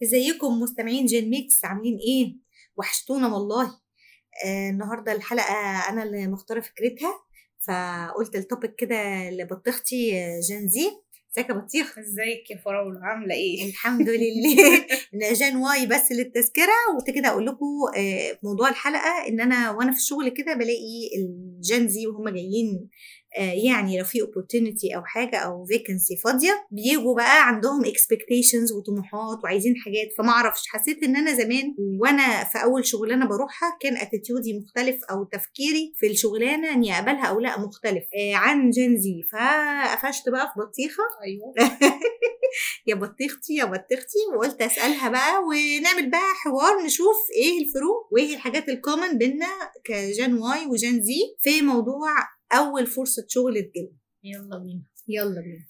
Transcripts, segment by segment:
ازيكم مستمعين جين ميكس، عاملين ايه؟ وحشتونا والله. النهارده الحلقه انا اللي مختاره فكرتها، فقلت التوبيك كده لبطيختي جين زي. ازيك يا بطيخ؟ ازيك يا فراوله، عامله ايه؟ الحمد لله. جين واي بس للتذكره. وقلت كده اقول لكم في موضوع الحلقه ان انا وانا في الشغل كده بلاقي الجين زي وهم جايين، يعني لو في opportunity او حاجه او vacancy فاضيه بيجوا بقى عندهم expectations وطموحات وعايزين حاجات. فما اعرفش، حسيت ان انا زمان وانا في اول شغلانه بروحها كان اتيتيودي مختلف او تفكيري في الشغلانه اني اقبلها او لا مختلف عن جين زي. فقفشت بقى في بطيخه. ايوه. يا بطيختي يا بطيختي، وقلت اسالها بقى ونعمل بقى حوار نشوف ايه الفروق وايه الحاجات الكومن بينا كجين واي وجين زي في موضوع أول فرصة شغل تجيلنا. يلا بينا يلا بينا.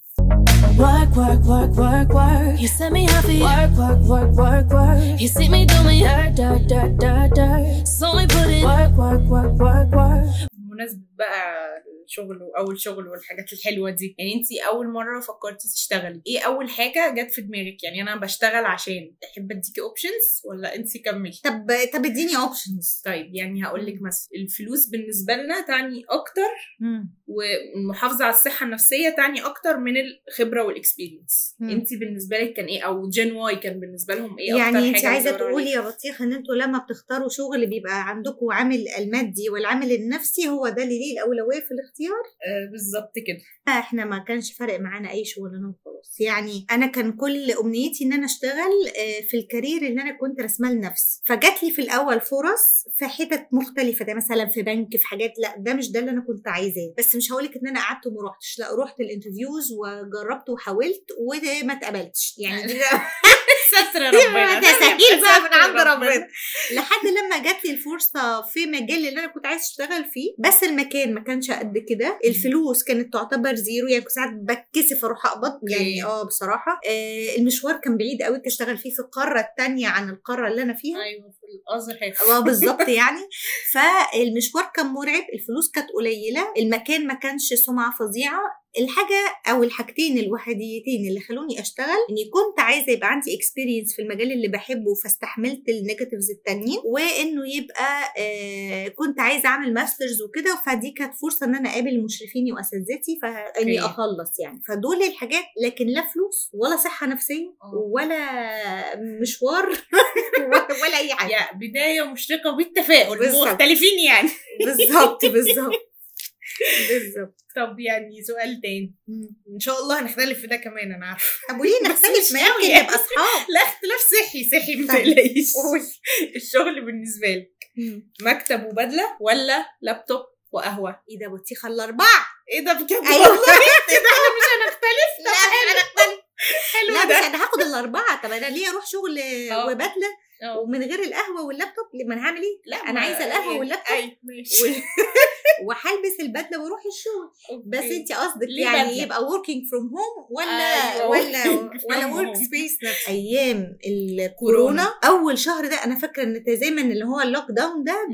Work, work, work, work, work. You set me happy. Work, work, work, work, work. You see me do me dirt, dirt, dirt, dirt, dirt. So we put it work, work, work, work, work. بمناسبة بقى الشغل واول شغل والحاجات الحلوه دي، يعني انتي اول مره فكرتي تشتغلي ايه؟ اول حاجه جت في دماغك؟ يعني انا بشتغل عشان تحب اديكي اوبشنز ولا انتي كملي؟ طب اديني اوبشنز. طيب يعني هقول لك مثلا الفلوس بالنسبه لنا تعني اكتر، والمحافظه على الصحه النفسيه تعني اكتر من الخبره والاكسبيرينس. انتي بالنسبه لك كان ايه؟ او جين واي كان بالنسبه لهم ايه اكتر؟ يعني انتي عايزه تقولي يا بطيخه ان انتوا لما بتختاروا شغل بيبقى عندكم عامل المادي والعامل النفسي هو ده اللي ليه الاولويه في الاختيار؟ بالظبط كده. احنا ما كانش فارق معانا اي شغلانه وخلاص. يعني انا كان كل امنيتي ان انا اشتغل في الكارير اللي انا كنت رسمه لنفسي. فجات لي في الاول فرص في حتت مختلفه، ده مثلا في بنك، في حاجات. لا ده مش ده اللي انا كنت عايزاه. بس مش هقولك ان انا قعدت وما روحتش، لا رحت الانترفيوز وجربت وحاولت وما اتقبلتش. يعني ستر ربنا، تسهيل بقى من عند ربنا. لحد لما جات لي الفرصه في مجال اللي انا كنت عايز اشتغل فيه، بس المكان ما كانش قد كده، الفلوس كانت تعتبر زيرو. يعني كنت ساعات بتكسف اروح اقبض يعني بصراحه. المشوار كان بعيد قوي، تشتغل فيه في القاره الثانيه عن القاره اللي انا فيها. ايوه في الازهر. بالظبط يعني. فالمشوار كان مرعب، الفلوس كانت قليله، المكان ما كانش سمعه فظيعه. الحاجه او الحاجتين الوحيدتين اللي خلوني اشتغل اني كنت عايزه يبقى عندي اكسبيرينس في المجال اللي بحبه، فاستحملت النيجاتيفز التانيين، وانه يبقى كنت عايزه اعمل ماسترز وكده. فدي كانت فرصه ان انا اقابل مشرفيني واساتذتي فاني اخلص يعني. فدول الحاجات، لكن لا فلوس ولا صحه نفسيه ولا مشوار ولا اي حاجه. يا بدايه مشرقه بالتفاؤل، مختلفين يعني. بالظبط. طب يعني سؤال تاني، ان شاء الله هنختلف في ده كمان، انا عارفه. طب وليه نختلف؟ ما يمكن نبقى اصحاب. لا اختلاف صحي ما تقلقيش. الشغل بالنسبه لك مكتب وبدله ولا لابتوب وقهوه؟ ايه ده بطيخه الاربعه؟ ايه ده بجد؟ والله ايه ده، احنا مش هنختلف؟ لا مش هنختلف. حلو لا ده. مش انا هاخد الاربعه. طب انا ليه اروح شغل وبدله ومن غير القهوه واللابتوب؟ ما انا هعمل ايه؟ لا انا عايزه القهوه واللابتوب. ايوه ماشي. وهلبس البدله واروح الشغل. بس انت قصدك يعني بدلة؟ يبقى working from home ولا work space نفسه. ايام الكورونا اول شهر ده انا فاكره ان زي اللي هو اللوك داون ده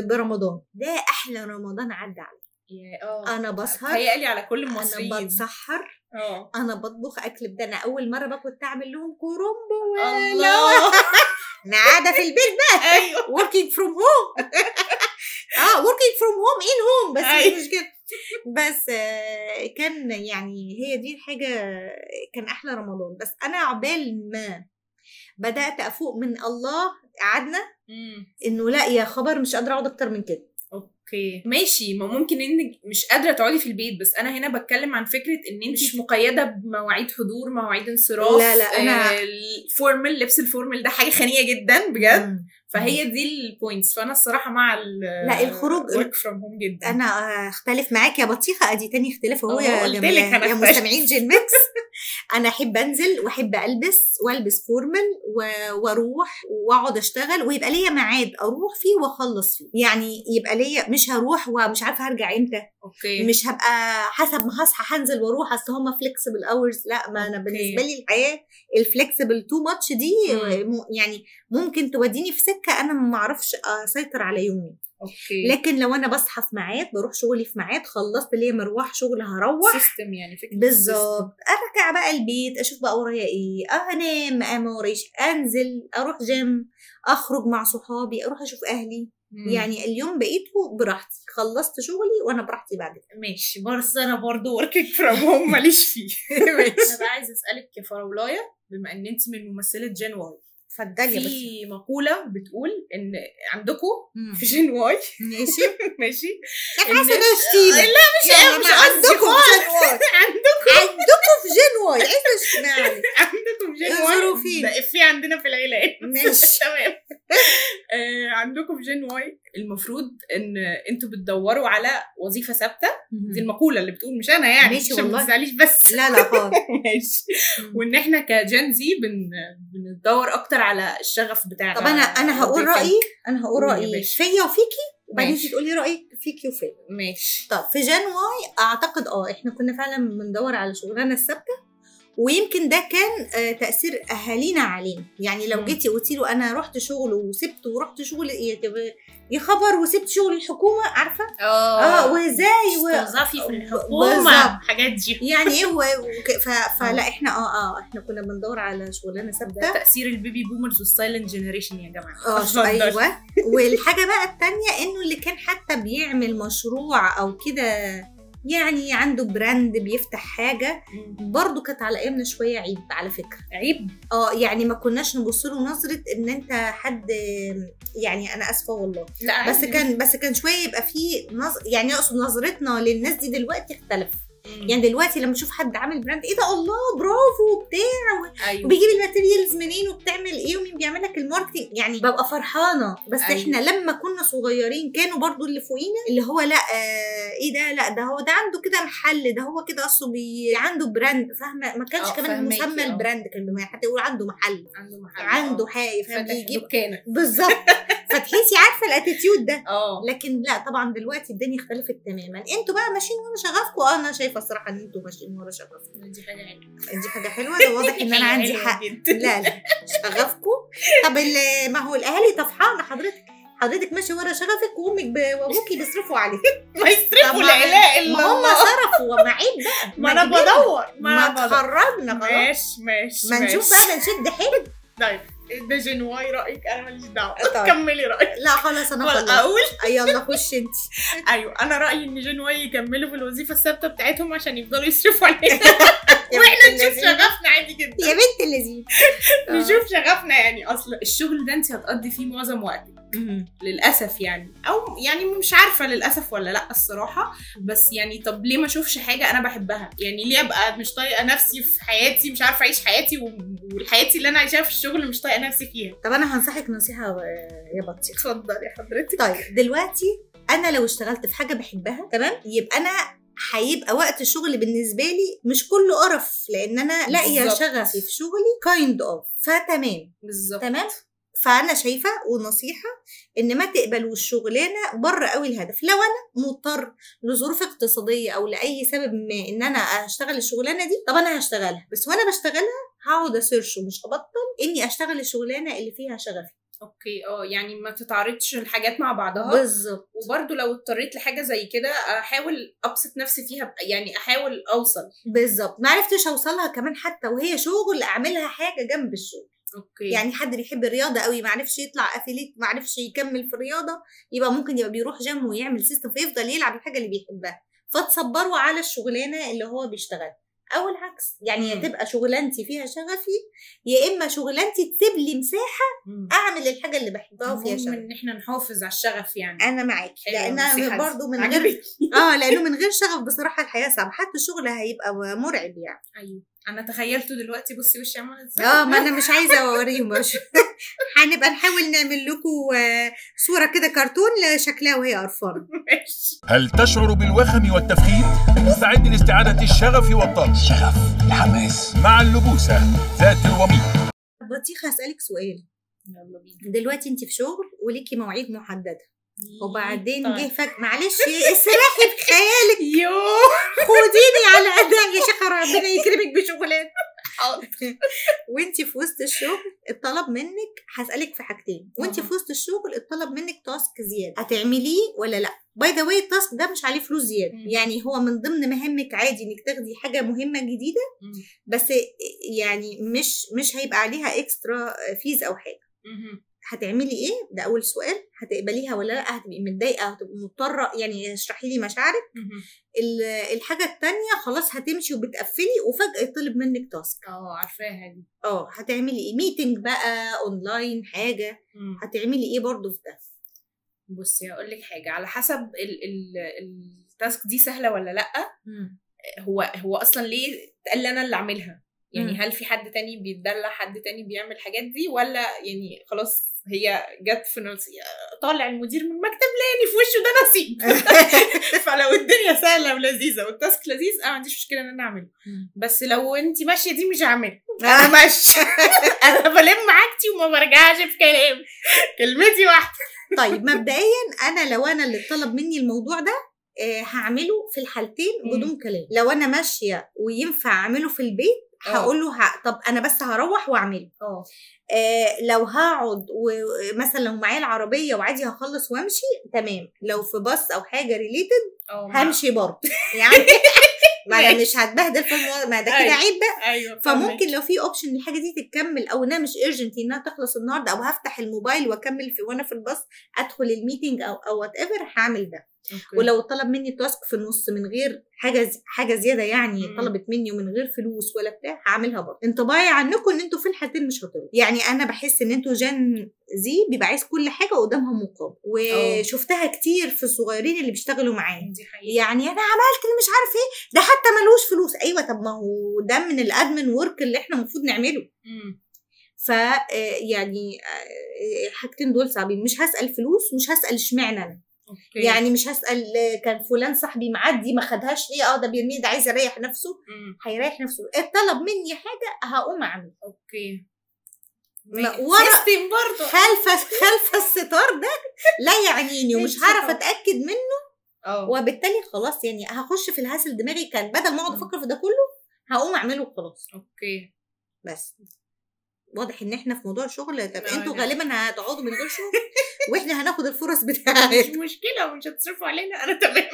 برمضان ده احلى رمضان عدى عليا. انا بسهر، تهيألي على كل المصريين. انا بتسحر، انا بطبخ اكل. ده انا اول مره بقى كنت اعمل لهم كرنب. الله. انا قاعده في البيت بقى. ايوه working from home. working from home in home. بس مش كده. بس كان يعني هي دي الحاجه، كان احلى رمضان. بس انا عقبال ما بدات افوق من الله قعدنا انه لا يا خبر مش قادره اقعد اكتر من كده. اوكي ماشي. ما ممكن انك مش قادره تقعدي في البيت، بس انا هنا بتكلم عن فكره ان انت مش مقيده بمواعيد حضور، مواعيد انصراف. لا انا الفورمال، لبس الفورمال ده حاجه خنيقه جدا بجد. فهي دي البوينتس. فانا الصراحه مع لا الخروج work from home جدا. انا اختلف معاك يا بطيخه، ادي تاني اختلاف اهو يا مستمعين جين ميكس. انا احب انزل واحب والبس فورمال واروح واقعد اشتغل، ويبقى ليا ميعاد اروح فيه واخلص فيه. يعني يبقى ليا، مش هروح ومش عارفه هرجع امتى. اوكي. مش هبقى حسب ما هصحى هنزل واروح، اصل هم فليكسبل اورز. لا، ما انا بالنسبه لي الحياه الفليكسبل تو ماتش دي يعني ممكن توديني في سكه انا ما اعرفش اسيطر على يومي. اوكي. لكن لو انا بصحى في ميعاد، بروح شغلي في ميعاد، خلصت ليا مروح شغل هروح سيستم، يعني فكره بالظبط. ارجع بقى البيت اشوف بقى ورايا ايه، انام، ما ورايش، انزل اروح جيم، اخرج مع صحابي، اروح اشوف اهلي. يعني اليوم بقيته براحتي، خلصت شغلي وانا براحتي بعد كده. ماشي. بس انا برضو وركينج فروم هوم ماليش فيه. انا بقى عايزه اسالك يا فراولايه، بما ان انت من ممثله جين واي، اتفضلي. في مقوله بتقول ان عندكم في جين واي ماشي حاسه ده شتيمه. لا مش عندكم في جين واي عايزه اشمعنى عندكم في جين واي ده في عندنا في العيله. ماشي تمام. عندكم في جين واي المفروض ان انتوا بتدوروا على وظيفه ثابته. دي المقوله اللي بتقول، مش انا يعني، عشان ما تزعليش بس. لا خالص. ماشي. وان احنا كجين زي بندور اكتر على الشغف بتاعنا. طب انا هقول رايي فيا وفيكي، وبعدين تقولي رايك فيكي وفيا. ماشي. طب في جين واي اعتقد احنا كنا فعلا بندور على شغلانه الثابته، ويمكن ده كان تأثير أهالينا علينا. يعني لو جيتي قلتي له أنا رحت شغل وسبت ورحت شغل يا خبر وسبت شغل الحكومة، عارفة؟ وإزاي توظفي في الحكومة الحاجات دي يعني إيه فلا إحنا إحنا كنا بندور على شغلانة ثابتة. ده تأثير البيبي بومرز والسايلنت جنريشن يا جماعة. أيوة. والحاجة بقى التانية إنه اللي كان حتى بيعمل مشروع أو كده، يعني عنده براند بيفتح حاجة، برضو كانت على ايامنا شوية عيب على فكرة. عيب؟ يعني ما كناش نبص له نظرة ان انت حد، يعني انا اسفة والله. لا بس كان شوية يبقى فيه يعني اقصد نظرتنا للناس دي دلوقتي اختلف. يعني دلوقتي لما اشوف حد عامل براند، ايه ده، الله برافو وبتاع، أيوة. وبيجيب الماتيريالز منين وبتعمل ايه ومين بيعمل لك الماركتنج، يعني ببقى فرحانه. بس أيوة. احنا لما كنا صغيرين كانوا برضو اللي فوقينا اللي هو لا ايه ده، لا ده هو ده عنده كده محل، ده هو كده اصله عنده براند، فاهمه؟ ما كانش كمان مسمى البراند، كان حتى يقول عنده محل، عنده حاجه، فبيجيب بالظبط. فتحسي عارفه الاتيتيود ده. لكن لا طبعا دلوقتي الدنيا اختلفت تماما. انتوا بقى ماشيين ورا شغفكم. انا شايفه الصراحه ان انتوا ماشيين ورا شغفكم. دي حاجه حلوه. ده واضح ان انا عندي حق. لا شغفكم. طب ما هو الاهالي طفحانه. حضرتك ماشيه ورا شغفك، وامك وابوكي بيصرفوا عليك. ما يصرفوا لا اله الا الله. ما هم صرفوا، ما عيب بقى. ما انا بدور، ما تخرجنا خلاص. ماشي. ما نشوف بقى، نشد حيل. طيب ده جين واي رايك، انا ماليش دعوه. كملي رايك. لا خلاص انا خلاص اقول. يلا خش انت. ايوه انا رايي ان جين واي يكملوا في الوظيفه الثابته بتاعتهم عشان يفضلوا يصرفوا علينا. واحنا نشوف شغفنا عادي جدا. يا بنت اللذيذ. نشوف شغفنا. يعني اصل الشغل ده انت هتقضي فيه معظم وقتك للاسف، يعني او يعني مش عارفه للاسف ولا لا الصراحه. بس يعني طب ليه ما اشوفش حاجه انا بحبها؟ يعني ليه ابقى مش طايقه نفسي في حياتي، مش عارفه اعيش حياتي، وحياتي اللي انا عايشاها في الشغل مش طايقه نفسي فيها؟ طب انا هنصحك نصيحه يا بطيخ. اتفضلي حضرتك. طيب دلوقتي انا لو اشتغلت في حاجه بحبها، تمام، يبقى انا هيبقى وقت الشغل بالنسبه لي مش كله قرف، لان انا لاقيه شغفي في شغلي كايند اوف. فتمام بالظبط. تمام. فانا شايفه ونصيحه ان ما تقبلوش شغلانه بره قوي الهدف. لو انا مضطر لظروف اقتصاديه او لاي سبب ما ان انا اشتغل الشغلانه دي، طب انا هشتغلها، بس وانا بشتغلها هقعد اسيرش ومش هبطل اني اشتغل الشغلانه اللي فيها شغفي. اوكي. يعني ما تتعارضش الحاجات مع بعضها. بالظبط. وبرده لو اضطريت لحاجه زي كده احاول ابسط نفسي فيها، يعني احاول اوصل. بالظبط. ما عرفتش اوصلها كمان حتى وهي شغل، اعملها حاجه جنب الشغل. اوكي. يعني حد بيحب الرياضه قوي، ما عرفش يطلع اثليت، ما عرفش يكمل في الرياضه، يبقى ممكن يبقى بيروح جيم ويعمل سيستم فيفضل يلعب الحاجه اللي بيحبها، فتصبروا على الشغلانه اللي هو بيشتغلها. او العكس، يعني يا تبقى شغلانتي فيها شغفي، يا اما شغلانتي تسيب لي مساحه اعمل الحاجه اللي بحبها وفيها شغف. ان احنا نحافظ على الشغف. يعني انا معاكي، لان انا برضو من غير لانه من غير شغف بصراحه الحياه صعبه، حتى الشغل هيبقى مرعب يعني. ايوه. انا تخيلته دلوقتي، بصي وشي عامل ازاي. ما انا مش عايزه اوريهم هنبقى نحاول نعمل لكم صوره كده كرتون لشكلها وهي قرفانه. هل تشعر بالوخم والتفخيم؟ استعد لاستعاده الشغف والطاقه. الشغف، الحماس مع اللبوسه ذات الوميض. بطيخه هسألك سؤال. يلا بينا. دلوقتي انت في شغل وليكي مواعيد محدده، وبعدين طيب. جه فجأة، معلش اسرحي بخيالك، يوه خديني على اداء يا شيخه، ربنا يكرمك بشغلانه. حاضر. وانت في وسط الشغل اتطلب منك، هسألك في حاجتين، وانت في وسط الشغل اتطلب منك تاسك زياده، هتعمليه ولا لا؟ باي ذا واي التاسك ده مش عليه فلوس زياده، يعني هو من ضمن مهامك عادي انك تاخدي حاجه مهمه جديده، بس يعني مش هيبقى عليها اكسترا فيز او حاجه. هتعملي ايه؟ ده اول سؤال. هتقبليها ولا لا؟ هتبقي متضايقه، هتبقي مضطره؟ يعني اشرحي لي مشاعرك. الحاجه الثانيه، خلاص هتمشي وبتقفلي وفجاه يطلب منك تاسك. عارفاها دي. هتعملي ايه؟ ميتنج بقى اونلاين حاجه، هتعملي ايه برضو في ده؟ بصي هقول لك حاجه، على حسب التاسك دي سهله ولا لا. هو اصلا ليه قال انا اللي اعملها؟ يعني هل في حد تاني بيتدلع، حد تاني بيعمل الحاجات دي، ولا يعني خلاص هي جت في نصيب، طالع المدير من مكتب لاني في وشه ده نصيب. فلو الدنيا سهله ولذيذه والتاسك لذيذ، ما عنديش مشكله ان انا اعمله. بس لو انت ماشيه دي مش هعملها، انا ماشيه. انا بلم حاجتي وما برجعش في كلام، كلمتي واحده. طيب مبدئيا انا لو انا اللي طلب مني الموضوع ده هعمله في الحالتين بدون كلام. لو انا ماشيه وينفع اعمله في البيت هقول له طب انا بس هروح واعمله. لو هقعد ومثلا لو معايا العربيه وعادي هخلص وامشي تمام. لو في باص او حاجه ريليتد همشي برضه يعني. ما انا مش هتبهدل في الموضوع، ما ده كده عيب بقى. أيوة فممكن لو في اوبشن ان الحاجه دي تتكمل، او انها مش ايرجنت انها تخلص النهارده، او هفتح الموبايل واكمل وانا في الباص ادخل الميتنج او وات ايفر، هعمل ده. ولو طلب مني تاسك في النص من غير حاجه زياده، يعني طلبت مني ومن غير فلوس ولا بتاع، هعملها برضه. انطباعي عنكم ان انتوا في الحالتين مش هترضوا. يعني انا بحس ان انتوا جن زي بيبقى عايز كل حاجه قدامها مقابل، وشفتها كتير في الصغيرين اللي بيشتغلوا معايا. يعني انا عملت اللي مش عارف ايه ده، حتى ملوش فلوس. ايوه طب ما هو ده من الادمن ورك اللي احنا المفروض نعمله. ف يعني حاجتين دول صعبين. مش هسأل فلوس ومش هسأل اشمعنى انا. يعني مش هسأل كان فلان صاحبي معدي ما خدهاش ليه، ده بيرميه، ده عايز يريح نفسه. هيريح نفسه. طلب مني حاجه هقوم اعمل. سيستم برضه خلف الستار ده لا يعنيني، ومش هعرف اتاكد منه. وبالتالي خلاص يعني هخش في الهاسل دماغي، كان بدل ما اقعد افكر في ده كله هقوم اعمله وخلاص. بس واضح ان احنا في موضوع شغل. طب انتوا غالبا هتقعدوا من غير شغل واحنا هناخد الفرص بتاعتنا. مش مشكله ومش هتصرفوا علينا، انا تمام.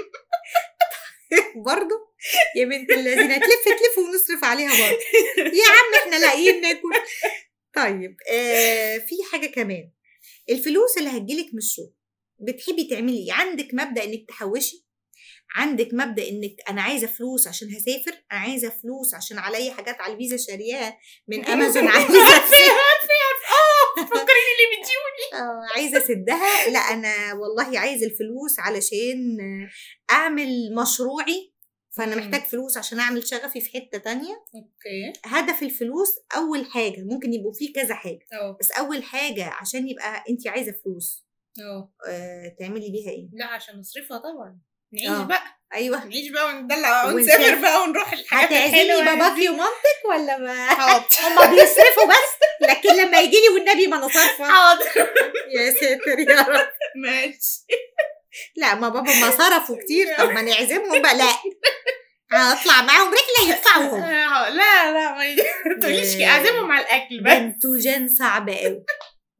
برضه يا بنت الذين تلف ونصرف عليها برضه. يا عم احنا لاقيين ناكل. طيب في حاجه كمان، الفلوس اللي هتجيلك من الشغل بتحبي تعملي ايه؟ عندك مبدأ انك تحوشي؟ عندك مبدأ انك انا عايزه فلوس عشان هسافر، انا عايزه فلوس عشان عليا حاجات على الفيزا شارياها من امازون، عايزه فكريني اللي بتجيوني عايزه اسدها. لا انا والله عايزه الفلوس علشان اعمل مشروعي، فانا محتاج فلوس عشان اعمل شغفي في حته تانية. هدف الفلوس اول حاجه، ممكن يبقوا فيه كذا حاجه، بس اول حاجه عشان يبقى انت عايزه فلوس تعملي بيها ايه؟ لا عشان نصرفها طبعا، نعيش بقى. ايوه نعيش بقى وندلع ونسافر بقى ونروح الحاجات الحلوه. هتعزمي باباكي ومامتك ولا ما؟ هما بيصرفوا بس، لكن لما يجي لي والنبي ما انا صارفه. حاضر يا ساتر يا رب. ماشي. لا ما بابا ما صرفوا كتير، طب ما نعزمهم بقى. لا هطلع معاهم رحله يدفعوهم. لا ما تقوليش كده، اعزمهم على الاكل بس. انتوا جن صعب قوي.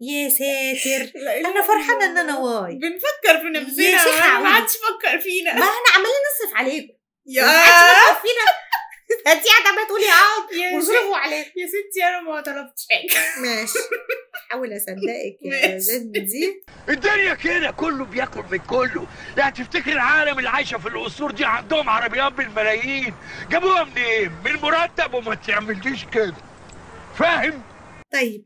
يا ساتر انا فرحانه ان انا واي بنفكر في نفسنا، ما حدش فكر فينا. ما احنا عمالين نصرف عليكم يا فكر فينا. انت قاعده بتقولي وصرفوا عليك. يا ستي انا ما طلبتش حاجه. ماشي احاول اصدقك يا زين دي. الدنيا كده كله بياكل من كله. لا تفتكر العالم اللي عايشه في القصور دي عندهم عربيات بالملايين، جابوها منين؟ من المرتب. وما تعمليش كده، فاهم؟ طيب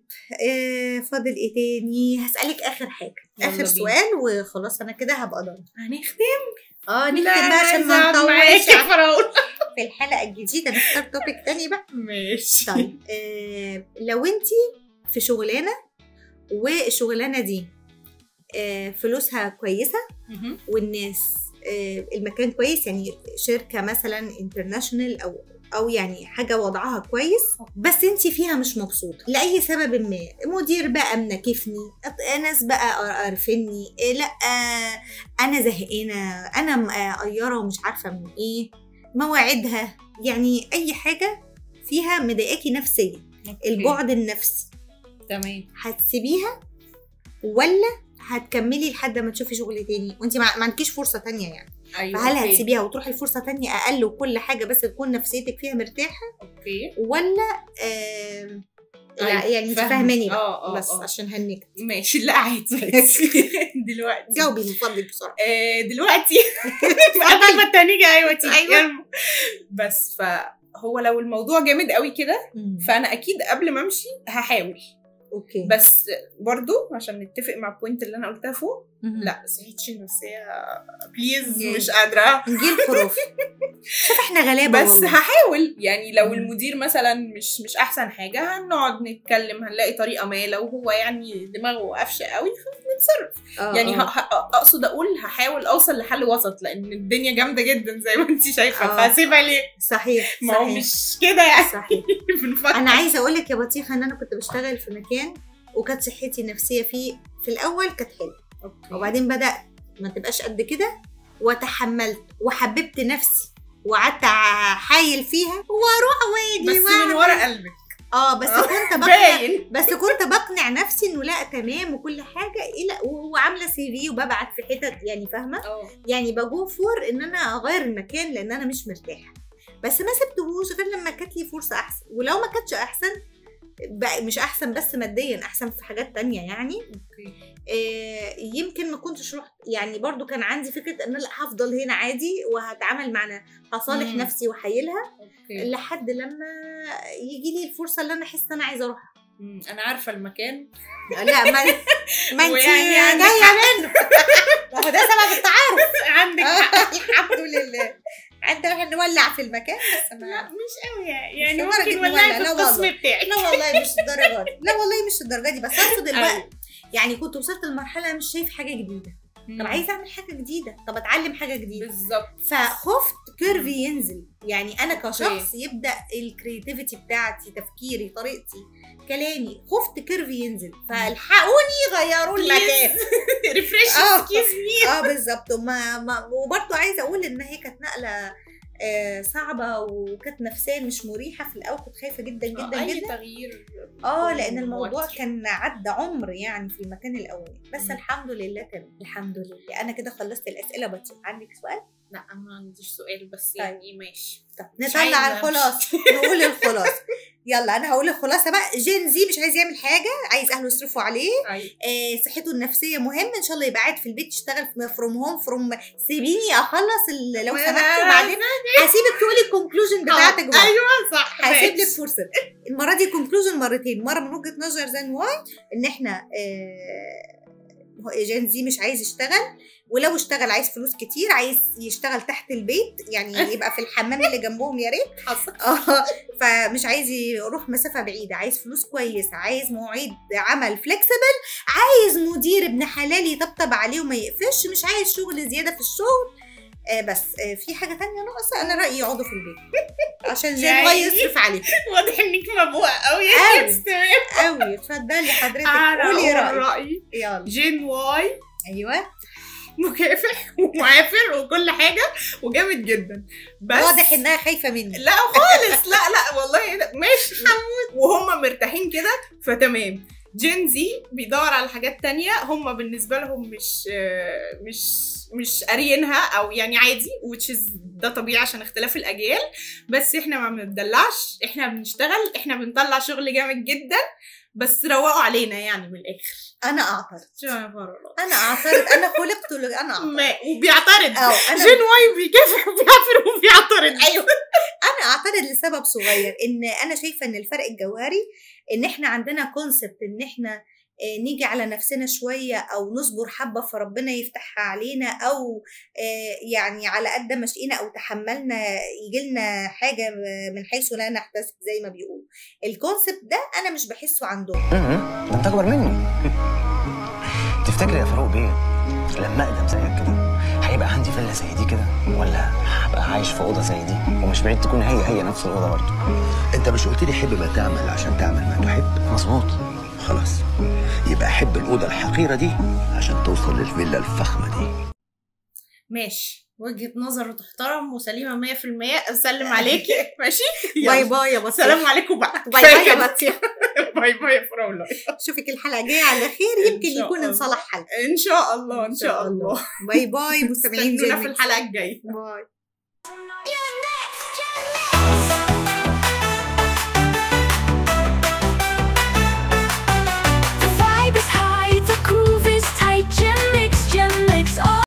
فاضل ايه تاني؟ هسألك اخر حاجة، اخر سؤال وخلاص انا كده هبقى ضامنة. هنختم؟ نختم بقى عشان ما نطولش. في الحلقه الجديده نختار توبيك تاني بقى. ماشي. طيب لو انت في شغلانه والشغلانه دي فلوسها كويسه والناس المكان كويس، يعني شركه مثلا انترناشونال او يعني حاجه وضعها كويس، بس انت فيها مش مبسوطه لاي سبب ما، مدير بقى منكفني، ناس بقى قرفني، لا انا زهقانه، انا قيره ومش عارفه من ايه، مواعيدها، يعني اي حاجه فيها مضايقاكي نفسيا، البعد النفسي، تمام، هتسيبيها ولا هتكملي لحد ما تشوفي شغل تاني وانت ما عندكيش فرصه تانية يعني؟ ايوه. فهل هتسيبيها وتروحي لفرصه تانية اقل وكل حاجه بس تكون نفسيتك فيها مرتاحه؟ ولا يعني انت فاهماني بقى؟ بس عشان هنكت. ماشي. لا عادي. دلوقتي جاوبي من فضلك بسرعه. دلوقتي قبل ما التانية ايوه تيجي. بس فهو لو الموضوع جامد قوي كده فانا اكيد قبل ما امشي هحاول. اوكي. بس برضو عشان نتفق مع البوينت اللي انا قلتها فوق، لا صحتي النفسيه بليز مش قادره نجيل خروف. شوف احنا غلابه بس والله. هحاول يعني. لو المدير مثلا مش احسن حاجه هنقعد نتكلم، هنلاقي طريقه ما. لو هو يعني دماغه قافشه قوي فنتصرف. يعني اقصد اقول هحاول اوصل لحل وسط، لان الدنيا جامده جدا زي ما انت شايفه. فهسيبها ليه؟ صحيح. ما هو مش كده يعني. صحيح. انا عايزه اقول لك يا بطيخه ان انا كنت بشتغل في مكان وكانت صحتي النفسيه فيه في الاول كانت حلوه، وبعدين بدات ما تبقاش قد كده، وتحملت وحببت نفسي وقعدت احايل فيها واروح واجي بس من ورا قلبك. بس كنت بقنع نفسي انه لا تمام وكل حاجه، وعامله سي في وببعت في حتت يعني فاهمه. يعني بجو فور ان انا اغير المكان لان انا مش مرتاحه، بس ما سبتهوش غير لما كانت لي فرصه احسن. ولو ما كانتش احسن مش احسن بس ماديا، احسن في حاجات تانية يعني. يمكن ما كنتش رحت يعني. برضو كان عندي فكره ان لا هفضل هنا عادي وهتعامل معنا، هصالح نفسي وحيلها لحد لما يجي لي الفرصه اللي انا احس ان انا عايزه اروحها. انا عارفه المكان. لا ما انت جايه منه. ما هو ده سبب التعارف. عندك حق. الحمد لله. عندنا هنولع في المكان بس لا مش قوي يعني. ممكن نولع في القسم بتاعي. لا والله مش الدرجه دي. لا والله مش الدرجه دي. بس اقصد الوقت يعني كنت وصلت لمرحله مش شايف حاجه جديده. طب عايزه اعمل حاجه جديده، طب اتعلم حاجه جديده بالظبط. فخفت كيرفي ينزل يعني. انا كشخص يبدا الكرياتيفيتي بتاعتي، تفكيري، طريقتي، كلامي، خفت كيرفي ينزل. فالحقوني غيروا المكان. ريفريش اكسكيوز مي. بالظبط. وبرضه عايزه اقول ان هي كانت نقله صعبه وكانت نفسيا مش مريحه في الاول. كنت خايفه جدا جدا أي جدا تغيير. لان الموضوع كان عدى عمر يعني في المكان الاولاني. بس الحمد لله تمام. الحمد لله. انا كده خلصت الاسئله. بطيء عندك سؤال؟ لا انا ما عنديش سؤال بس يعني ماشي. طب نطلع الخلاصه. نقول الخلاصه. يلا انا هقول الخلاصه بقى. جين زي مش عايز يعمل حاجه، عايز اهله يصرفوا عليه. صحته النفسيه مهم. ان شاء الله يبقى قاعد في البيت يشتغل فروم هوم سيبيني اخلص لو سمحتي، وبعدين هسيبك تقولي الكونكلوجن بتاعتك بقى. ايوه صح. هسيب لك فرصه. المره دي كونكلوجن مرتين، مره من وجهه نظر زين واي ان احنا جين زي مش عايز يشتغل، ولو اشتغل عايز فلوس كتير، عايز يشتغل تحت البيت يعني يبقى في الحمام اللي جنبهم يا ريت. فمش عايز يروح مسافه بعيده، عايز فلوس كويسه، عايز مواعيد عمل فليكسبل، عايز مدير ابن حلال يطبطب عليه وما يقفش، مش عايز شغل زياده في الشغل. بس في حاجه تانية ناقصه. انا رايي يقعدوا في البيت عشان جين واي يصرف عليه. واضح انك مبوقه قوي. تمام قوي. اتفضلي حضرتك قولي رايك. يلا. جين واي ايوه مكافح ومعافر وكل حاجه وجامد جدا، بس واضح انها خايفه مني. لا خالص. لا والله ماشي وهم مرتاحين كده فتمام. جين زي بيدور على حاجات تانية هم بالنسبه لهم مش قاريينها او يعني عادي، ده طبيعي عشان اختلاف الاجيال. بس احنا ما بندلعش، احنا بنشتغل، احنا بنطلع شغل جامد جدا، بس روقوا علينا يعني من الاخر. انا اعترض. انا اعترض. انا خلقت انا اعترض. وبيعترض. جين واي بيكافح وبيعافر وبيعترض. ايوه. انا اعترض لسبب صغير، ان انا شايفه ان الفرق الجوهري ان احنا عندنا كونسبت ان احنا نيجي على نفسنا شوية أو نصبر حبة فربنا يفتحها علينا، أو يعني على قد ما شئنا أو تحملنا يجيلنا حاجة من حيث لا نحتسب زي ما بيقولوا. الكونسبت ده أنا مش بحسه عندهم. ده أنت أكبر مني. تفتكر يا فاروق بيه لما أقدم زيك كده هيبقى عندي فيلا زي دي كده، ولا هبقى عايش في أوضة زي دي؟ ومش بعيد تكون هي نفس الأوضة برضه. أنت مش قلت لي حب ما تعمل عشان تعمل ما تحب؟ مظبوط. خلاص يبقى حب الأوضة الحقيرة دي عشان توصل للفيلا الفخمة دي. ماشي، وجهة نظر تحترم وسليمة 100%. أسلم عليكي. ماشي، باي باي يا بطيخ. سلام عليكم بقى. باي باي يا بطيخ. باي باي يا فراولة. اشوفك الحلقة الجاية على خير، يمكن يكون انصلح حلقة ان شاء الله. ان شاء الله. باي باي مستمعين في الحلقة الجاية. باي.